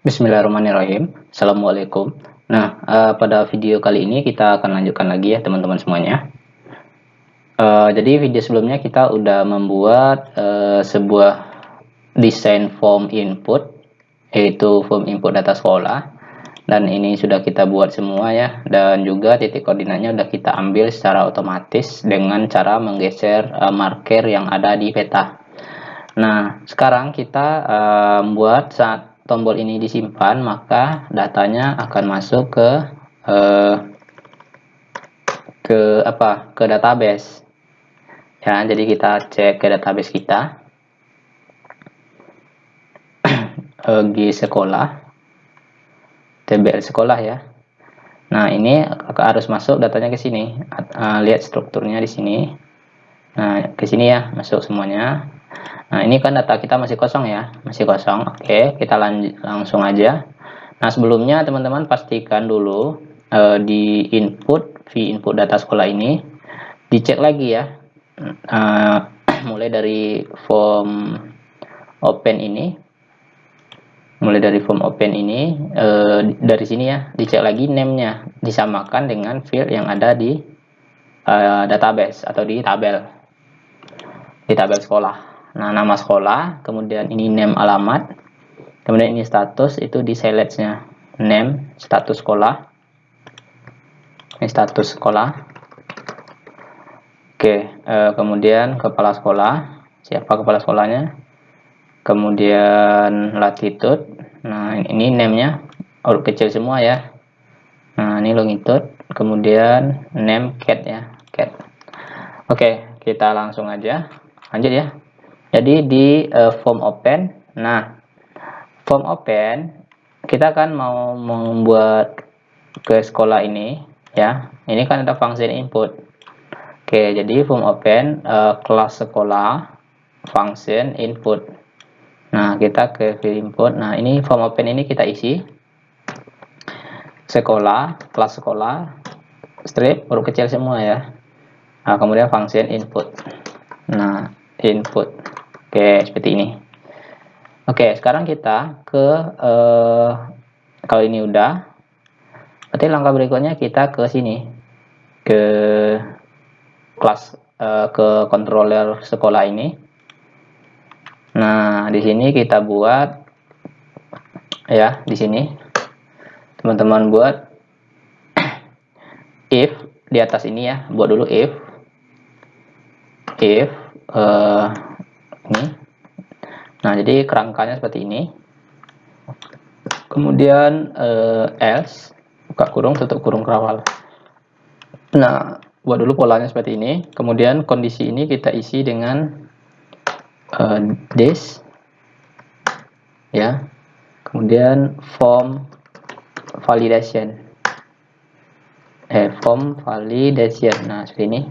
Bismillahirrahmanirrahim. Assalamualaikum. Nah, pada video kali ini kita akan lanjutkan lagi ya teman-teman semuanya. Jadi video sebelumnya kita udah membuat sebuah desain form input, yaitu form input data sekolah. Dan ini sudah kita buat semua ya. Dan juga titik koordinatnya udah kita ambil secara otomatis dengan cara menggeser marker yang ada di peta. Nah, sekarang kita buat saat tombol ini disimpan, maka datanya akan masuk ke database. Ya, jadi kita cek ke database kita. G sekolah, TBL sekolah ya. Nah, ini harus masuk datanya ke sini. Lihat strukturnya di sini. Nah, ke sini ya, masuk semuanya. Nah, ini kan data kita masih kosong ya, masih kosong. Oke, kita langsung aja. Nah, sebelumnya teman-teman pastikan dulu di input data sekolah ini dicek lagi ya. Mulai dari form open ini. Dari sini ya, dicek lagi name-nya, disamakan dengan field yang ada di database atau di tabel sekolah. Nah, nama sekolah, kemudian ini name alamat, kemudian ini status, itu di select-nya. Name, status sekolah. Ini status sekolah. Oke, kemudian kepala sekolah. Siapa kepala sekolahnya? Kemudian latitude. Nah, ini name-nya huruf kecil semua ya. Nah, ini longitude. Kemudian name cat ya. Cat. Oke, kita langsung aja. Lanjut ya. Jadi di form open. Nah, form open kita kan mau membuat ke sekolah ini ya. Ini kan ada function input. Oke, jadi form open kelas sekolah function input. Nah, kita ke field input. Nah, ini form open ini kita isi sekolah, kelas sekolah, strip huruf kecil semua ya. Nah, kemudian function input. Nah, input. Oke, seperti ini. Oke, sekarang kita ke kalau ini udah, berarti langkah berikutnya kita ke sini, ke kelas, ke controller sekolah ini. Nah, di sini kita buat ya, di sini teman-teman buat if di atas ini ya, buat dulu if ini. Nah, jadi kerangkanya seperti ini. Kemudian else, buka kurung, tutup kurung kerawal. Nah, buat dulu polanya seperti ini. Kemudian kondisi ini kita isi dengan this ya. Kemudian form validation. Nah, seperti ini.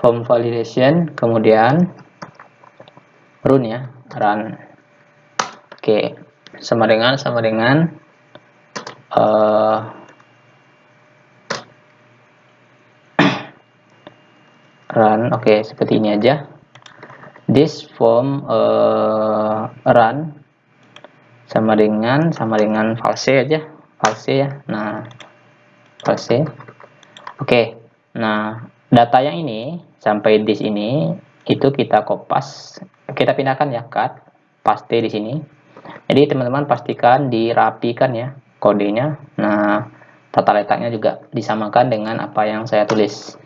Form validation, kemudian run ya, run. Oke, sama dengan run. Oke, seperti ini aja. This form run sama dengan false aja, false ya. Nah, false. Oke. Nah, data yang ini sampai di sini itu kita kopas, kita pindahkan ya, cut, paste di sini. Jadi teman-teman pastikan dirapikan ya kodenya. Nah, tata letaknya juga disamakan dengan apa yang saya tulis.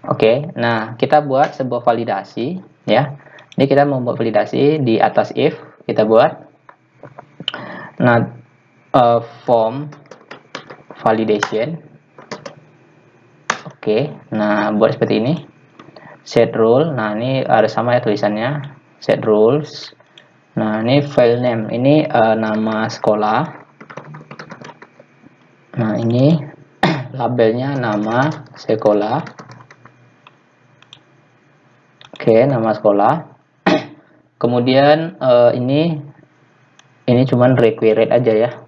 Oke, nah kita buat sebuah validasi ya. Ini kita membuat validasi di atas if, kita buat. Nah, form validation. Oke, nah buat seperti ini. Set rule. Nah, ini harus sama ya tulisannya. Set rules. Nah, ini file name. Ini nama sekolah. Nah, ini labelnya nama sekolah. Oke, nama sekolah. Kemudian ini cuman required aja ya.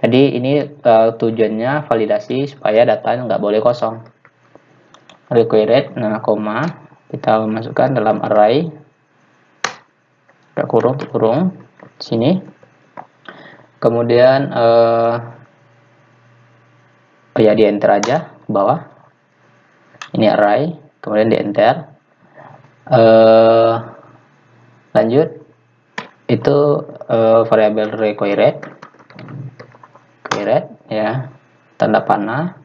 Jadi ini tujuannya validasi supaya data nggak boleh kosong. Required, nah koma, kita masukkan dalam array, kurung sini. Kemudian ya di enter aja ke bawah. Ini array, kemudian di enter. Lanjut, itu variabel required ya, tanda panah.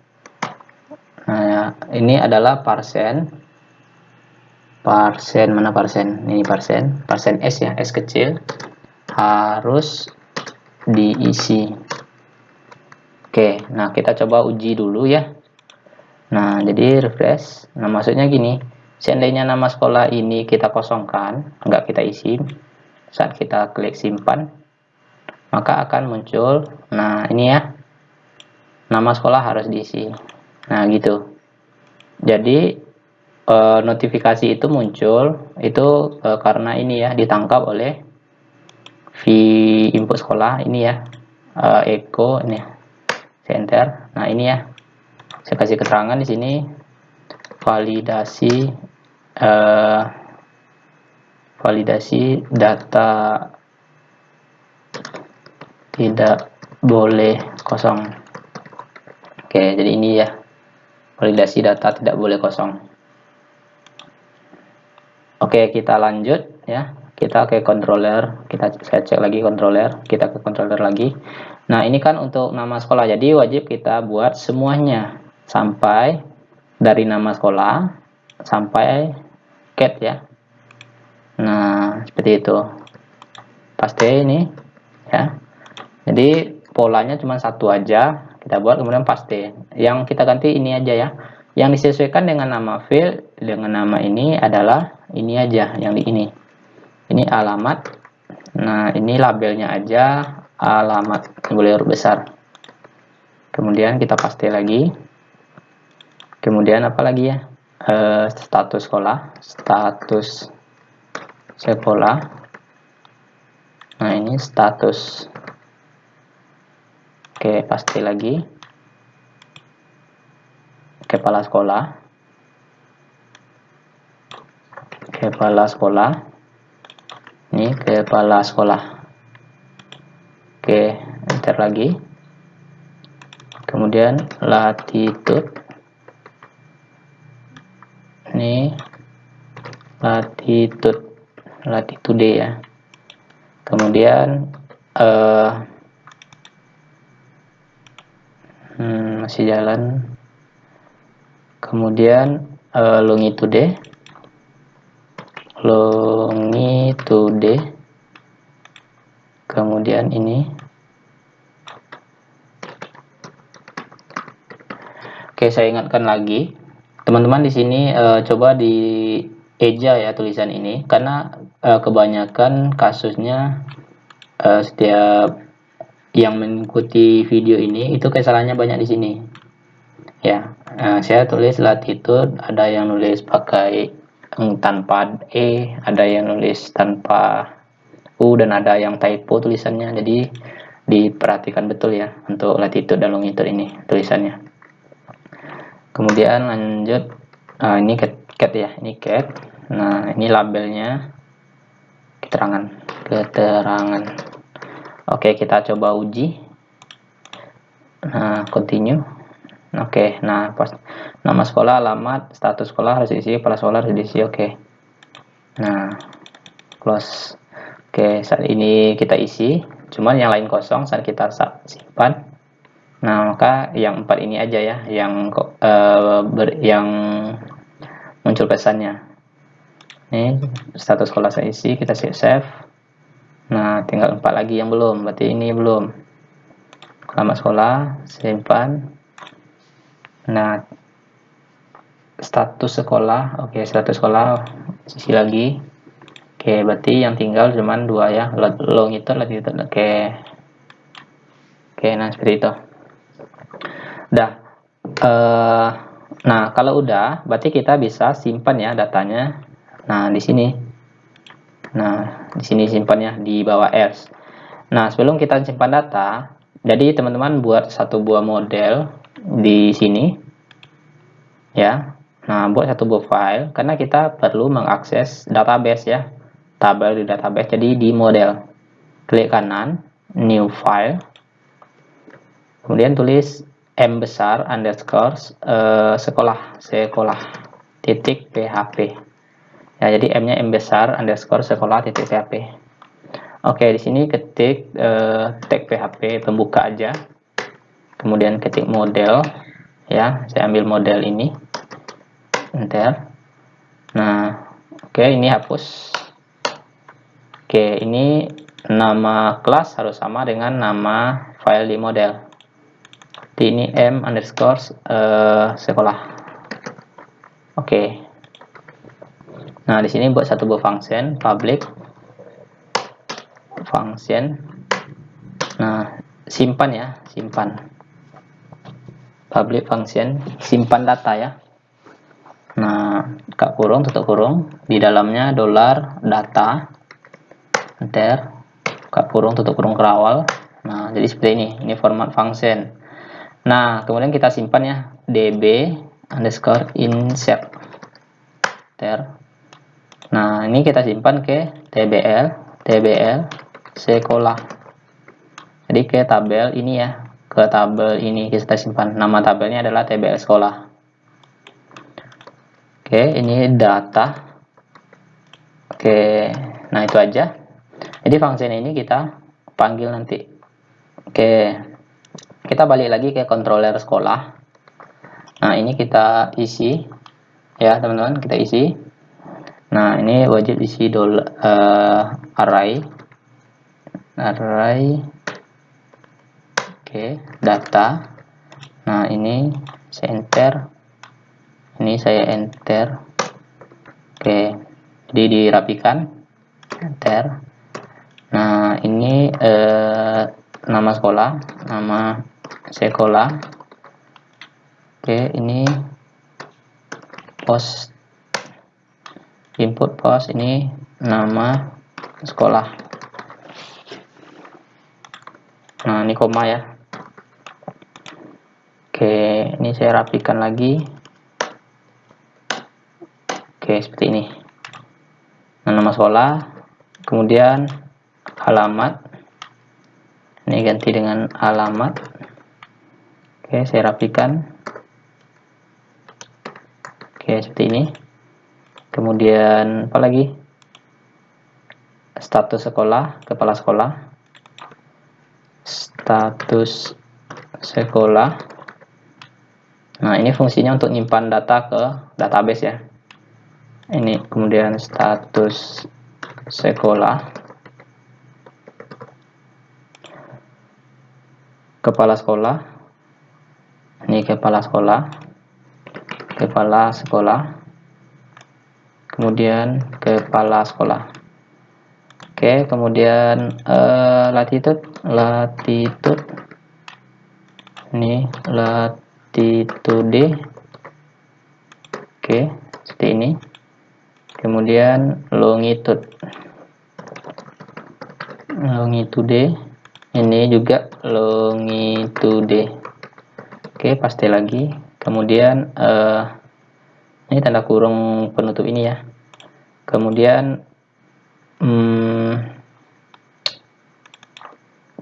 Nah, ini adalah parsen mana parsen? Ini parsen S ya, S kecil harus diisi. Oke, nah kita coba uji dulu ya. Nah, jadi refresh. Nah, maksudnya gini, seandainya nama sekolah ini kita kosongkan, nggak kita isi, saat kita klik simpan, maka akan muncul, nah ini ya, nama sekolah harus diisi. Nah, gitu. Jadi, notifikasi itu muncul, itu karena ini ya, ditangkap oleh input sekolah, ini ya, echo, ini, enter. Nah, ini ya, saya kasih keterangan di sini, validasi data tidak boleh kosong. Oke, jadi ini ya, validasi data tidak boleh kosong. Oke, kita lanjut ya, kita ke controller, saya cek lagi controller, kita ke controller lagi. Nah, ini kan untuk nama sekolah, jadi wajib kita buat semuanya sampai dari nama sekolah sampai cat ya. Nah, seperti itu. Paste ini ya. Jadi polanya cuma satu aja kita buat, kemudian paste. Yang kita ganti ini aja ya. Yang disesuaikan dengan nama field dengan nama ini adalah ini aja, yang di ini. Ini alamat. Nah, ini labelnya aja alamat, boleh huruf besar. Kemudian kita paste lagi. Kemudian apa lagi ya? Status sekolah. Nah, ini status. Oke, paste lagi. Kepala sekolah. Ini kepala sekolah. Oke, enter lagi. Kemudian latitude. Ini latitude ya. Kemudian masih jalan. Kemudian longitude. Kemudian ini. Oke, saya ingatkan lagi, teman-teman di sini coba di eja ya tulisan ini, karena kebanyakan kasusnya setiap yang mengikuti video ini itu kesalahannya banyak di sini ya. Saya tulis latitude, ada yang nulis pakai tanpa e, ada yang nulis tanpa u, dan ada yang typo tulisannya. Jadi diperhatikan betul ya untuk latitude dan longitude ini tulisannya. Kemudian lanjut, ini cat ya, ini cat. Nah, ini labelnya keterangan. Oke, kita coba uji. Nah, continue. Oke, nah pas nama sekolah, alamat, status sekolah harus diisi, kepala sekolah harus diisi. Oke. Nah, close. Oke, saat ini kita isi, cuman yang lain kosong saat kita simpan. Nah, maka yang 4 ini aja ya, yang muncul pesannya. Ini status sekolah saya isi, kita save. Nah, tinggal 4 lagi yang belum, berarti ini belum. Alamat sekolah, simpan. Nah, status sekolah, oke, status sekolah isi lagi. Oke, berarti yang tinggal cuman 2 ya, longitude, latitude. Oke. Oke, nah seperti itu. Udah. Nah, kalau udah, berarti kita bisa simpan ya datanya. Nah, di sini. Nah, di sini simpan ya di bawah else. Nah, sebelum kita simpan data, jadi teman-teman buat satu buah model di sini ya. Nah, buat satu buah file karena kita perlu mengakses database ya, tabel di database. Jadi di model, klik kanan, new file, kemudian tulis m besar underscore sekolah titik php. Ya, jadi m-nya m besar underscore sekolah titik php. Oke, di sini ketik tag php pembuka aja, kemudian ketik model, ya, saya ambil model ini, enter. Nah, oke, ini hapus. Oke, ini nama kelas harus sama dengan nama file di model. Jadi ini m underscore sekolah. Oke. Nah, di sini buat satu buah function public function. Nah, simpan ya, simpan. Public function, simpan data ya. Nah, buka kurung, tutup kurung, di dalamnya $data, enter, buka kurung, tutup kurung kerawal. Nah, jadi seperti ini format function. Nah, kemudian kita simpan ya, db underscore insert, enter. Nah, ini kita simpan ke tbl sekolah. Jadi ke tabel ini ya, ke tabel ini kita simpan. Nama tabelnya adalah tbl sekolah. Oke, ini data. Oke, nah itu aja. Jadi function ini kita panggil nanti. Oke, kita balik lagi ke controller sekolah. Nah, ini kita isi ya teman-teman, kita isi. Nah, ini wajib isi array. Oke, data. Nah, ini saya enter. Ini saya enter. Oke, jadi dirapikan, enter. Nah, ini nama sekolah, nama sekolah. Oke, ini post, input post, ini nama sekolah. Nah, ini koma ya. Oke, ini saya rapikan lagi. Oke, seperti ini. Nah, nama sekolah, kemudian alamat. Ini ganti dengan alamat. Oke, saya rapikan. Oke, seperti ini. Kemudian apa lagi? Status sekolah, kepala sekolah. Status sekolah. Nah, ini fungsinya untuk nyimpan data ke database ya. Ini kemudian status sekolah. Kepala sekolah. Ini kepala sekolah. Kepala sekolah. Kemudian kepala sekolah. Oke, kemudian latitude. Ini latitude. Oke, seperti ini. Kemudian longitude. Ini juga longitude. Oke, paste lagi. Kemudian ini tanda kurung penutup ini ya. Kemudian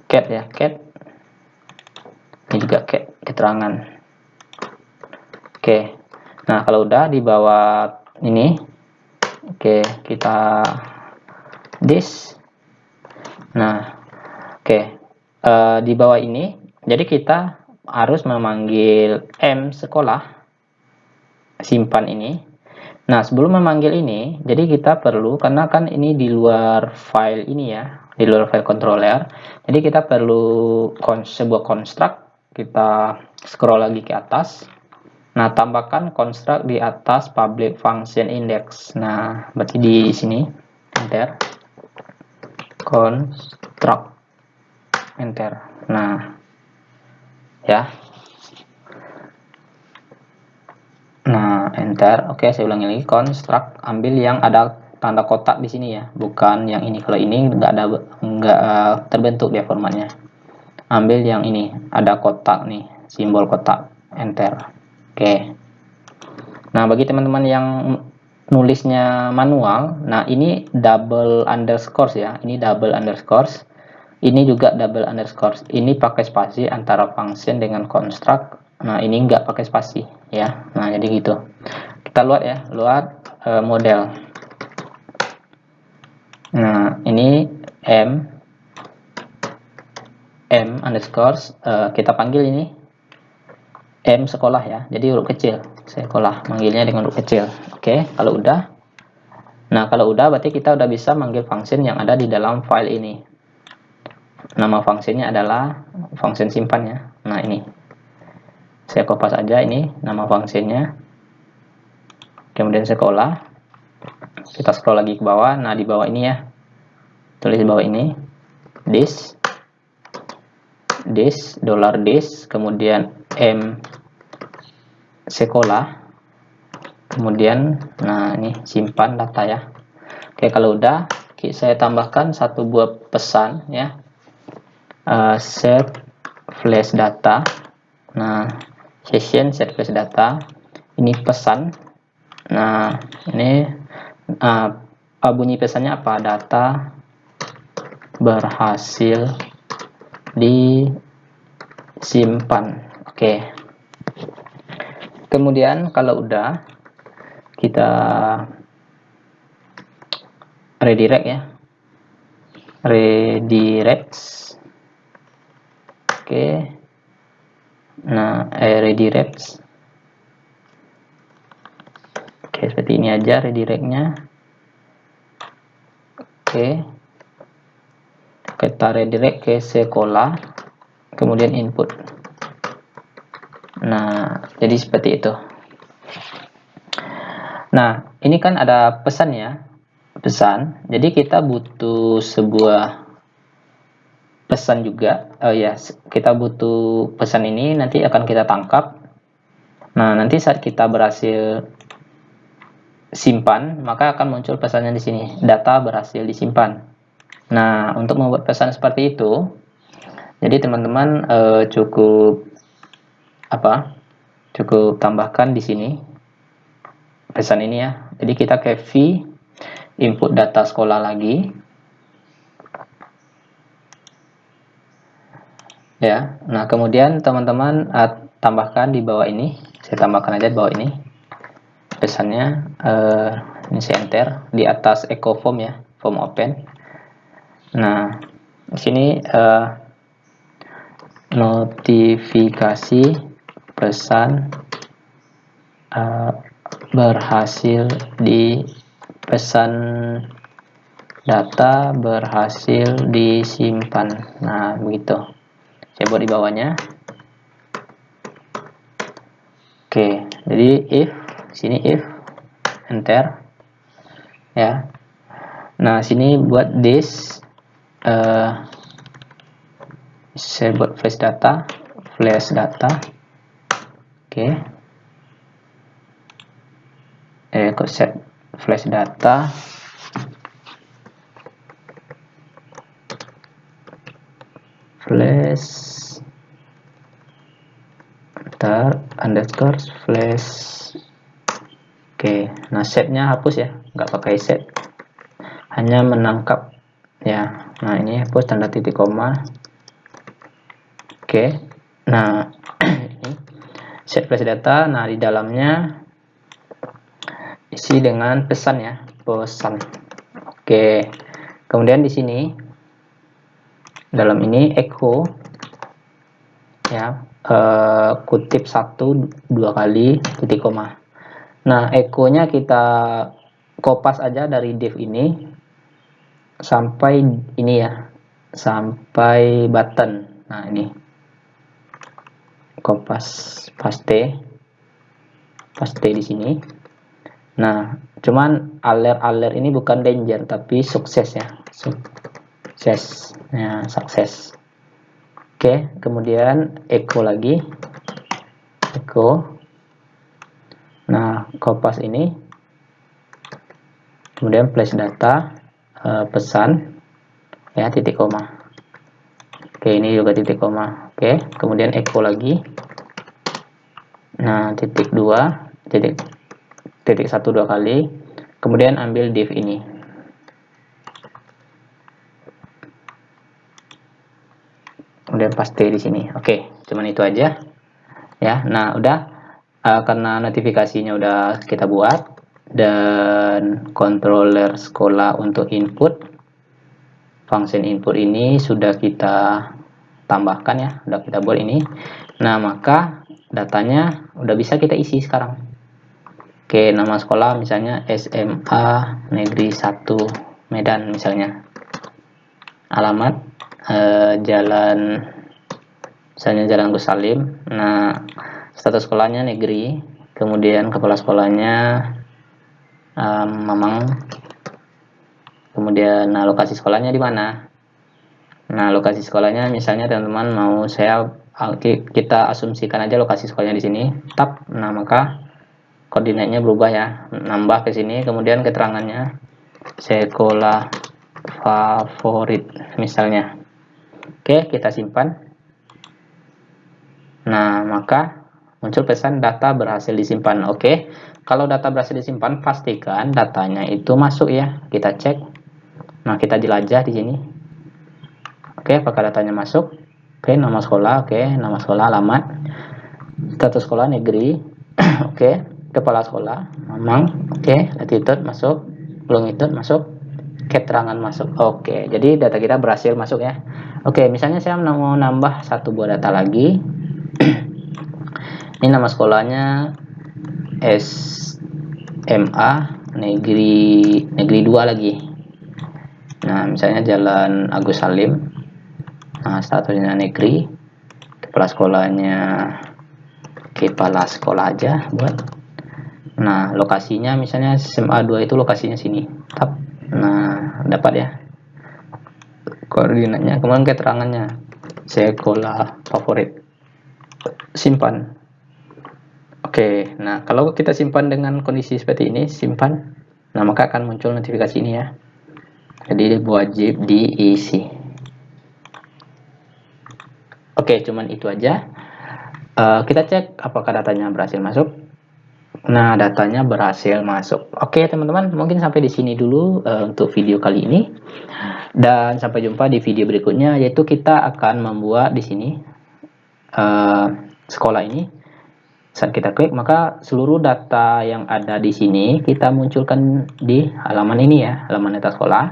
cat ya, cat. Ini juga cat, keterangan. Oke. Nah, kalau udah di bawah ini, oke, kita this. Nah, oke. Di bawah ini, jadi kita harus memanggil m sekolah, simpan ini. Nah, sebelum memanggil ini, jadi kita perlu, karena kan ini di luar file ini ya, di luar file controller, jadi kita perlu sebuah construct. Kita scroll lagi ke atas. Nah, tambahkan construct di atas public function index. Nah, berarti di sini, enter. Construct, enter. Nah, ya. Nah, enter. Oke, saya ulangi lagi. Construct, ambil yang ada tanda kotak di sini ya, bukan yang ini. Kalau ini nggak terbentuk dia formatnya. Ambil yang ini, ada kotak nih, simbol kotak, enter. Oke. Nah, bagi teman-teman yang nulisnya manual, nah ini double underscore ya, ini double underscore. Ini juga double underscore. Ini pakai spasi antara function dengan construct. Nah, ini nggak pakai spasi ya. Nah, jadi gitu. Kita lihat ya, lihat model. Nah, ini m underscore, kita panggil ini m sekolah ya. Jadi huruf kecil. Sekolah, manggilnya dengan huruf kecil. Oke, kalau udah. Nah, kalau udah berarti kita udah bisa manggil function yang ada di dalam file ini. Nama fungsinya adalah function simpan ya. Nah, ini. Saya kopas aja ini nama fungsinya. Kemudian sekolah. Kita scroll lagi ke bawah. Nah, di bawah ini ya. Tulis di bawah ini. This, $this, kemudian m sekolah. Kemudian, nah ini simpan data ya. Oke, kalau udah, saya tambahkan satu buah pesan ya. Set flash data. Nah, session set flash data. Ini pesan. Nah, ini bunyi pesannya apa? Data berhasil disimpan. Oke. Kemudian kalau udah, kita redirect ya. Redirects. Oke. Nah, redirects. Oke, seperti ini aja redirectnya. Oke. Kita redirect ke sekolah. Kemudian input. Nah, jadi seperti itu. Nah, ini kan ada pesan ya. Pesan. Jadi kita butuh sebuah pesan juga. Oh ya, kita butuh pesan ini nanti akan kita tangkap. Nah, nanti saat kita berhasil simpan, maka akan muncul pesannya di sini. Data berhasil disimpan. Nah, untuk membuat pesan seperti itu, jadi teman-teman cukup tambahkan di sini pesan ini ya. Jadi kita ke v input data sekolah lagi ya. Nah, kemudian teman-teman tambahkan di bawah ini. Saya tambahkan aja di bawah ini pesannya. Ini saya enter di atas echo form ya, form open. Nah, di sini notifikasi pesan berhasil pesan data berhasil disimpan. Nah, begitu. Saya buat di bawahnya. Oke, jadi if sini if enter ya. Nah, sini buat this saya buat flash data. Oke. Kok set flash data underscore flash. Oke, nah setnya hapus ya, nggak pakai set, hanya menangkap ya. Nah, ini hapus tanda titik koma. Oke, nah ini set flash data. Nah, di dalamnya isi dengan pesan ya, pesan. Oke, kemudian di sini dalam ini echo ya, kutip 1 2 kali titik koma. Nah, echo-nya kita kopas aja dari div ini sampai ini ya, sampai button. Nah, ini kopas paste di sini. Nah, cuman alert ini bukan danger tapi sukses ya, sukses ya, sukses. Oke, kemudian echo lagi, echo. Nah, kopas ini, kemudian flash data, pesan ya, titik koma. Oke, ini juga titik koma. Oke, kemudian echo lagi. Nah, titik 2, titik 1 2 kali. Kemudian ambil div ini. kemudian paste di sini. Oke, cuman itu aja ya. Nah, udah karena notifikasinya udah kita buat dan controller sekolah untuk input, function input ini sudah kita tambahkan ya, udah kita buat ini. Nah, maka datanya udah bisa kita isi sekarang. Oke, nama sekolah misalnya SMA Negeri 1 Medan misalnya. Alamat jalan, misalnya Jalan Gus Salim. Nah, status sekolahnya negeri, kemudian kepala sekolahnya Mamang, kemudian nah, lokasi sekolahnya di mana. Nah, lokasi sekolahnya misalnya teman-teman mau kita asumsikan aja lokasi sekolahnya di sini, tab. Nah, maka koordinatnya berubah ya, nambah ke sini, kemudian keterangannya sekolah favorit misalnya. Oke, kita simpan. Nah, maka muncul pesan data berhasil disimpan. Oke, kalau data berhasil disimpan, pastikan datanya itu masuk ya. Kita cek. Nah, kita jelajah di sini. Oke, apakah datanya masuk? Oke, nama sekolah. Oke, nama sekolah, alamat, status sekolah negeri. Oke, kepala sekolah, Mamang. Oke, latitude masuk, longitude masuk, keterangan masuk. Oke, jadi data kita berhasil masuk ya. Oke, misalnya saya mau nambah satu buah data lagi. Ini nama sekolahnya SMA Negeri 2 lagi. Nah, misalnya Jalan Agus Salim. Nah, statusnya negeri. Kepala sekolah aja buat. Nah, lokasinya misalnya SMA 2 itu lokasinya sini. Nah, dapat ya koordinatnya, kemudian keterangannya sekolah favorit. Simpan. Oke, nah kalau kita simpan dengan kondisi seperti ini, simpan, nah maka akan muncul notifikasi ini ya. Jadi wajib diisi. Oke, cuman itu aja. Kita cek apakah datanya berhasil masuk. Nah, datanya berhasil masuk. Oke, teman-teman, mungkin sampai di sini dulu untuk video kali ini. Dan sampai jumpa di video berikutnya, yaitu kita akan membuat di sini sekolah ini. Saat kita klik, maka seluruh data yang ada di sini kita munculkan di halaman ini ya, halaman data sekolah,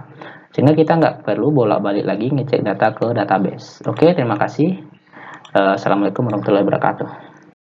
sehingga kita nggak perlu bolak-balik lagi ngecek data ke database. Oke, terima kasih. Assalamualaikum warahmatullahi wabarakatuh.